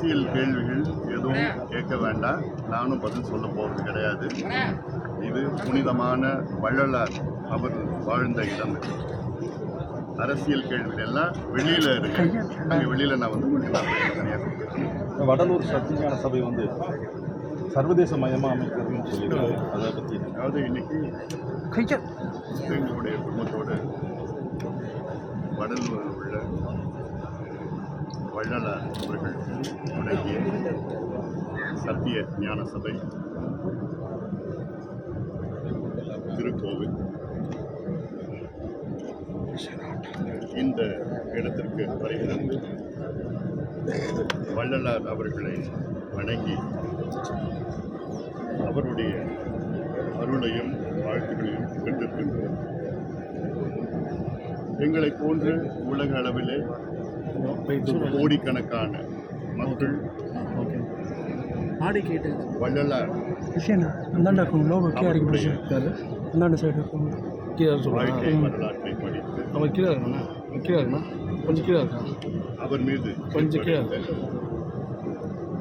அரசியல் கேள்விகள் எதுவும் கேட்க வேண்டாம். நானும் பதில் சொல்ல போகிறது கிடையாது. இது புனிதமான வள்ளலார் அவர் வாழ்ந்த இடம். அரசியல் கேள்விகள் எல்லாம் வெளியில் இருக்கு. அங்கே வெளியில் நான் தனியாக வடலூர் சத்தியான சபை சர்வதேச மயமாக அமைக்கிறதுன்னு சொல்லியிருக்காரு. அதை பற்றி அதாவது இன்னைக்கு எங்களுடைய குடும்பத்தோடு வடலூரில் உள்ள வள்ளலார் அவர்கள் தொடங்கிய சத்திய ஞான சபை திருக்கோவில் இந்த இடத்திற்கு வருகிறது. வள்ளலார் அவர்களை வணங்கி அவருடைய அருளையும் வாழ்த்துக்களையும் பெற்றிருக்கின்றோம். எங்களை போன்று உலக அளவிலே கோடிக்கணக்கான மக்கள் வள்ளலார் வாழ்க்கை வரலாற்றை படித்து அவர் மீது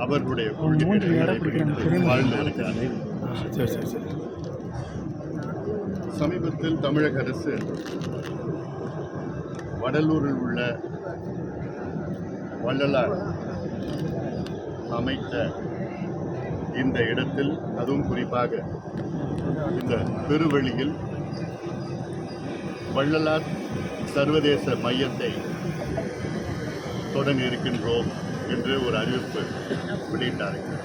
அவர்களுடைய வாழ்ந்து இருக்கிறார்கள். சமீபத்தில் தமிழக அரசு வடலூரில் உள்ள வள்ளலார் அமைத்த இந்த இடத்தில், அதுவும் குறிப்பாக இந்த பெருவெளியில் வள்ளலார் சர்வதேச மையத்தை தொடங்க இருக்கின்றோம் என்று ஒரு அறிவிப்பு வெளியிட்டார்கள்.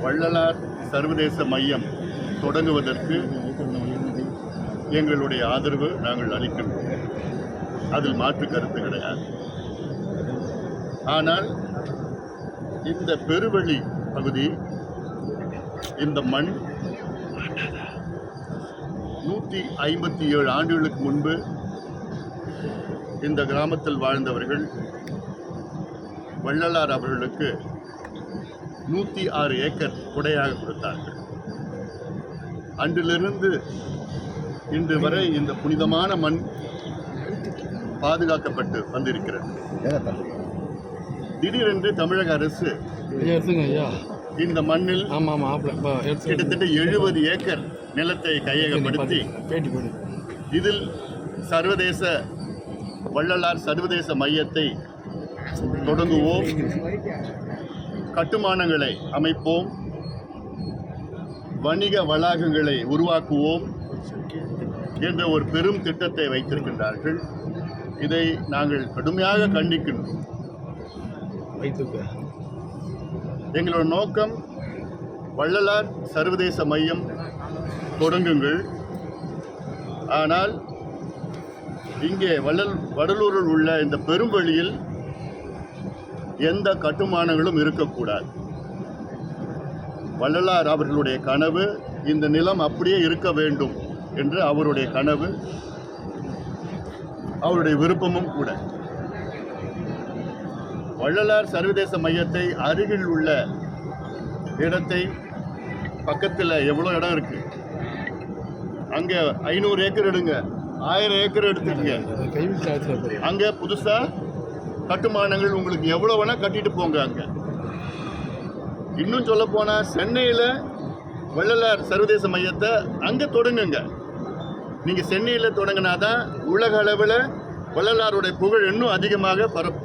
வள்ளலார் சர்வதேச மையம் தொடங்குவதற்கு எங்களுடைய ஆதரவு நாங்கள் அளிக்கின்றோம். அதில் மாற்று கருத்து கிடையாது. ஆனால் இந்த பெருவெளி பகுதி, இந்த மண் 157 ஆண்டுகளுக்கு முன்பு இந்த கிராமத்தில் வாழ்ந்தவர்கள் வள்ளலார் அவர்களுக்கு 106 ஏக்கர் கொடையாக கொடுத்தார்கள். அன்றிலிருந்து இன்று வரை இந்த புனிதமான மண் பாதுகாக்கப்பட்டு வந்திருக்கிறது. திடீரென்று தமிழக அரசு இந்த மண்ணில் கிட்டத்தட்ட 70 ஏக்கர் நிலத்தை கையகப்படுத்தி இதில் வள்ளலார் சர்வதேச மையத்தை தொடங்குவோம், கட்டுமானங்களை அமைப்போம், வணிக வளாகங்களை உருவாக்குவோம் என்ற ஒரு பெரும் திட்டத்தை வைத்திருக்கின்றார்கள். இதை நாங்கள் கடுமையாக கண்டிக்கின்றோம். எங்களோட நோக்கம், வள்ளலார் சர்வதேச மையம் தொடங்குங்கள். ஆனால் இங்கே வடலூரில் உள்ள இந்த பெருவெளியில் எந்த கட்டுமானங்களும் இருக்கக்கூடாது. வள்ளலார் அவர்களுடைய கனவு இந்த நிலம் அப்படியே இருக்க வேண்டும் என்று அவருடைய கனவு, அவருடைய விருப்பமும் கூட. வள்ளலார் சர்வதேச மையத்தை அருகில் உள்ள இடத்தை, பக்கத்தில் எவ்வளோ இடம் இருக்கு, அங்கே 500 ஏக்கர் எடுங்க, 1000 ஏக்கர் எடுத்துங்க. அங்கே புதுசாக கட்டுமானங்கள் உங்களுக்கு எவ்வளோ வேணால் கட்டிட்டு போங்க. அங்கே இன்னும் சொல்ல போனால் சென்னையில் வள்ளலார் சர்வதேச மையத்தை அங்கே தொடங்குங்க. நீங்கள் சென்னையில் தொடங்கினாதான் உலக அளவில் வள்ளலாருடைய புகழ் இன்னும் அதிகமாக பரப்பும்.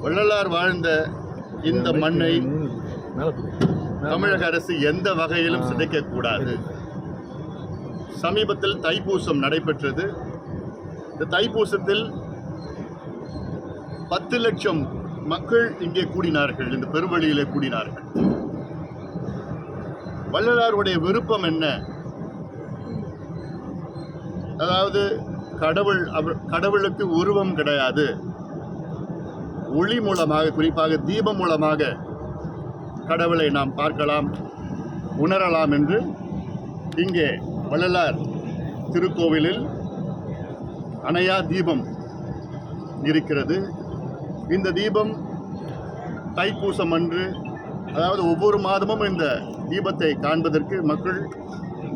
வள்ளலார் வாழ்ந்த இந்த மண்ணை தமிழக அரசு எந்த வகையிலும் சிதைக்கக்கூடாது. சமீபத்தில் தைப்பூசம் நடைபெற்றது. இந்த தைப்பூசத்தில் 10 லட்சம் மக்கள் இங்கே கூடினார்கள், இந்த பெருவெளியிலே கூடினார்கள். வள்ளலாருடைய விருப்பம் என்ன? அதாவது கடவுளுக்கு உருவம் கிடையாது, ஒளி மூலமாக, குறிப்பாக தீபம் மூலமாக கடவுளை நாம் பார்க்கலாம், உணரலாம் என்று இங்கே வள்ளலார் திருக்கோவிலில் அணையா தீபம் இருக்கிறது. இந்த தீபம் தைப்பூசம் அன்று, அதாவது ஒவ்வொரு மாதமும் இந்த தீபத்தை காண்பதற்கு மக்கள்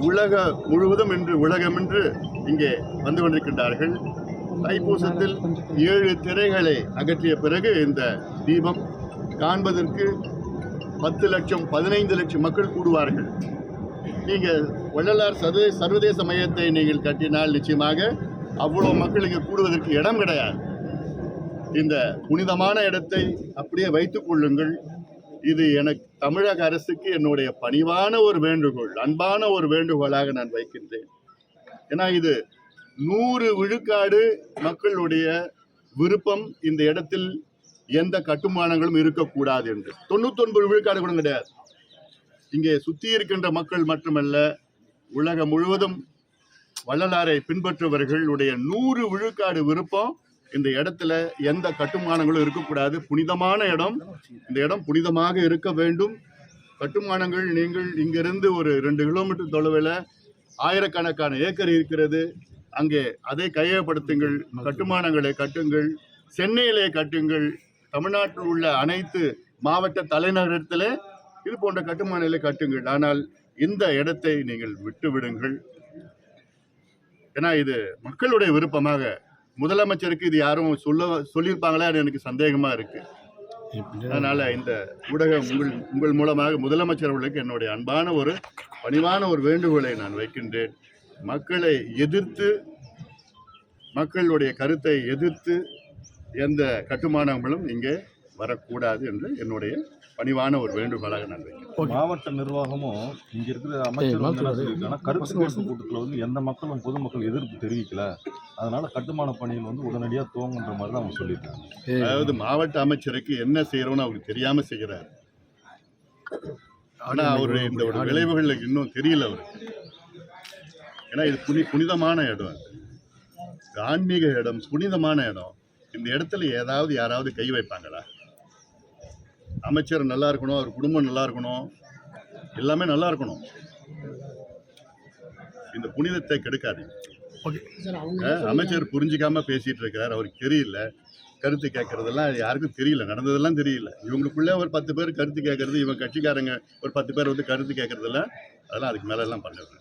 உலகம் முழுவதும் இன்று இங்கே வந்து கொண்டிருக்கின்றார்கள். தைப்பூசத்தில் 7 திரைகளை அகற்றிய பிறகு இந்த தீபம் காண்பதற்கு 10 லட்சம் 15 லட்சம் மக்கள் கூடுவார்கள். நீங்கள் வள்ளலார் சர்வதேச மையத்தை நீங்கள் கட்டினால் நிச்சயமாக அவ்வளோ மக்கள் இங்கே கூடுவதற்கு இடம் கிடையாது. இந்த புனிதமான இடத்தை அப்படியே வைத்துக் கொள்ளுங்கள். இது எனக்கு தமிழக அரசுக்கு என்னுடைய பணிவான ஒரு வேண்டுகோள், அன்பான ஒரு வேண்டுகோளாக நான் வைக்கின்றேன். ஏன்னா இது 100 விழுக்காடு மக்களுடைய விருப்பம் இந்த இடத்தில் எந்த கட்டுமானங்களும் இருக்கக்கூடாது என்று. 99 விழுக்காடு கூட கிடையாது. இங்கே சுற்றி இருக்கின்ற மக்கள் மட்டுமல்ல, உலகம் முழுவதும் வள்ளலாரை பின்பற்றுபவர்களுடைய 100 விழுக்காடு விருப்பம் இந்த இடத்துல எந்த கட்டுமானங்களும் இருக்கக்கூடாது. புனிதமான இடம், இந்த இடம் புனிதமாக இருக்க வேண்டும். கட்டுமானங்கள் நீங்கள் இங்கிருந்து ஒரு 2 கிலோமீட்டர் தொலைவில் ஆயிரக்கணக்கான ஏக்கர் இருக்கிறது. அங்கே அதை கையகப்படுத்துங்கள், கட்டுமானங்களை கட்டுங்கள், சென்னையிலே கட்டுங்கள், தமிழ்நாட்டில் உள்ள அனைத்து மாவட்ட தலைநகரத்தில் இது போன்ற கட்டுமானங்களை கட்டுங்கள். ஆனால் இந்த இடத்தை நீங்கள் விட்டு விடுங்கள். ஏன்னா இது மக்களுடைய விருப்பமாக, முதலமைச்சருக்கு இது யாரும் சொல்லியிருப்பாங்களான்னு எனக்கு சந்தேகமாக இருக்கு. அதனால் இந்த ஊடகம் உங்கள் மூலமாக முதலமைச்சர் அவர்களுக்கு என்னுடைய அன்பான ஒரு பணிவான ஒரு வேண்டுகோளை நான் வைக்கின்றேன். மக்களை எதிர்த்து, மக்களுடைய கருத்தை எதிர்த்து எந்த கட்டுமானங்களும் இங்கே வரக்கூடாது என்று என்னுடைய பணிவான ஒரு வேண்டுகோளாக நான் வைக்கிறேன். மாவட்ட நிர்வாகமும் இங்க இருக்கிற அமைச்சர் கருத்து கேட்பு கூட்டத்தில் வந்து எந்த மக்களும் பொதுமக்கள் எதிர்ப்பு தெரிவிக்கல, அதனால கட்டுமான பணிகள் உடனடியாக துவங்குன்ற மாதிரி தான் அவங்க சொல்லியிருக்காங்க. அதாவது மாவட்ட அமைச்சருக்கு என்ன செய்யறோம்னு அவருக்கு தெரியாம செய்கிறார். ஆனா அவரு இந்த ஒரு விளைவுகள் இன்னும் தெரியல அவருக்கு. ஏன்னா இது புனிதமான இடம், ஆன்மீக இடம், புனிதமான இடம். இந்த இடத்துல ஏதாவது யாராவது கை வைப்பாங்களா? அமைச்சர் நல்லா இருக்கணும், அவர் குடும்பம் நல்லா இருக்கணும், எல்லாமே நல்லா இருக்கணும். இந்த புனிதத்தை கெடுக்காதீங்க. அமைச்சர் புரிஞ்சிக்காம பேசிட்டு இருக்கிறார், அவருக்கு தெரியல. கருத்து கேட்கறதெல்லாம் யாருக்கும் தெரியல, நடந்ததெல்லாம் தெரியல. இவங்களுக்குள்ளே ஒரு 10 பேர் கருத்து கேட்கறது, இவங்க கட்சிக்காரங்க ஒரு 10 பேர் வந்து கருத்து கேட்கறதுல அதெல்லாம் அதுக்கு மேல எல்லாம் பண்ணுறது.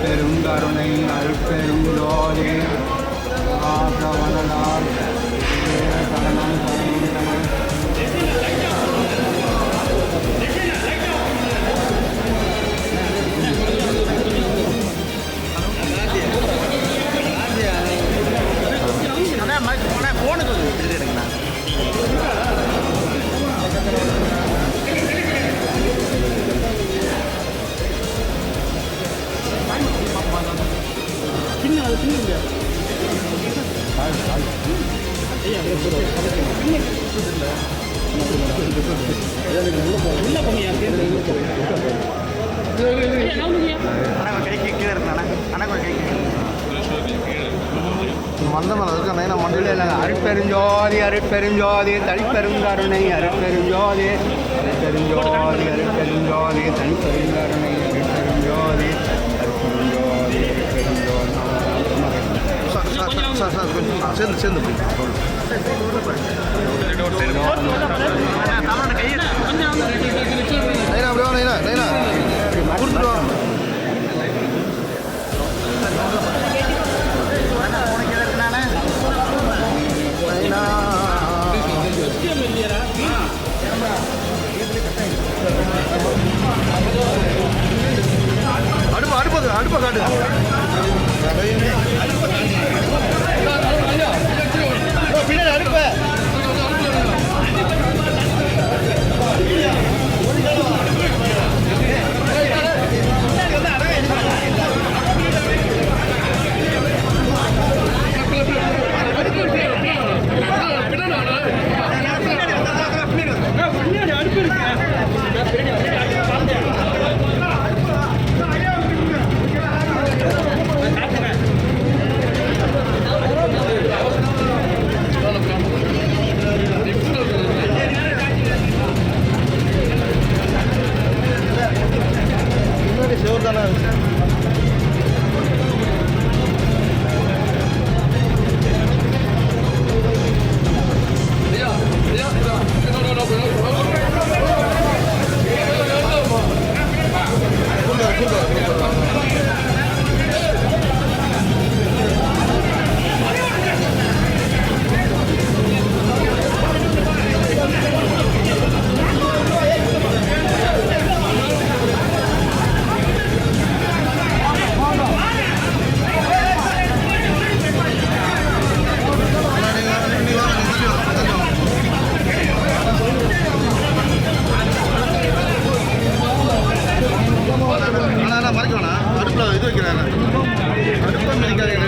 பெருங்கருணை அருட்பெருஞ்சோதி ஆசவனலால் சரணம் அருட்பெருஞ்சோதி அருட்பெருஞ்சோதி தனிப்பெருங்கருணை அருட்பெருஞ்சோதி அருட்பெருஞ்சோதி அருட்பெருஞ்சோதி தனிப்பெருங்கருணை அருட்பெருஞ்சோதி அருட்பெருஞ்சோதி அருட்பெருஞ்சோதி சேர்ந்து அடுப்பை காட்டு. பின்னாடி அடுப்ப அடுப்பு இருக்கு. மறைக்க வேணாம், அடுப்பில் இது வைக்கிறேன், அடுப்பை மிதிக்காதீங்க.